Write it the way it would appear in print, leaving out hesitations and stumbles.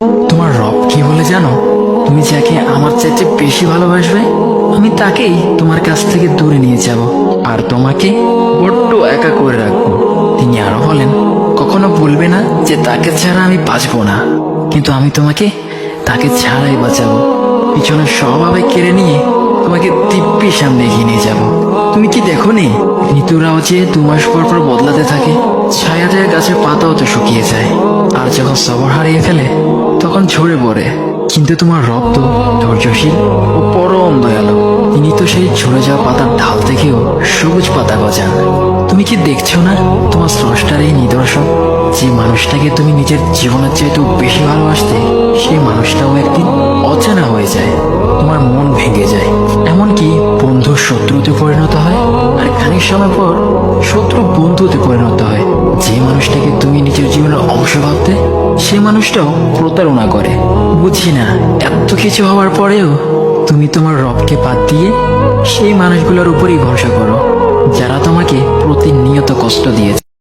তোমার রব কি বলে জানো? তুমি যাকে আমার চাইতে বেশি ভালোবাসবে, আমি তাকেই তোমার কাছ থেকে দূরে নিয়ে যাব আর তোমাকে বড্ড একা করে রাখবো। তিনি আরো বলেন, কখনো বলবে না যে তাকে ছাড়া আমি বাঁচবো না, কিন্তু আমি তোমাকে তাকে ছাড়াই বাঁচাবো। পিছনে স্বভাবে কেড়ে নিয়ে তোমাকে দিব্যি সামনে এগিয়ে নিয়ে যাব। তুমি কি দেখো নি, ঋতুরাও যে 2 মাস পর পর বদলাতে থাকে, ছায়া দেয়া গাছের পাতাও তো শুকিয়ে যায়, আর যখন সবর হারিয়ে ফেলে তখন ঝরে পড়ে। কিন্তু তোমার রব তো ধৈর্যশীল ও পরম দয়ালু। তিনি তো সেই ঝরে যাওয়া পাতার ঢাল থেকেও সবুজ পাতা গজান। তুমি কি দেখছো না, তোমার স্রষ্টার এই নিদর্শন, যে মানুষটাকে তুমি নিজের জীবনের চাইতেও বেশি ভালোবাসতে, সেই মানুষটাও একদিন অচেনা হয়ে যায়, তোমার মন ভেঙে যায়, এমনকি বন্ধু শত্রুতে পরিণত হয়, আর খানিক সময় পর শত্রু বন্ধুতে পরিণত হয়। যে মানুষটাকে তুমি নিজের জীবনের অংশ ভাবতে, সে মানুষটাও প্রতারণা করে। বুঝি না, এত কিছু হওয়ার পরেও তুমি তোমার রবকে বাদ দিয়ে সেই মানুষগুলোর উপরই ভরসা করো, যারা তোমাকে প্রতিনিয়ত কষ্ট দিয়েছে।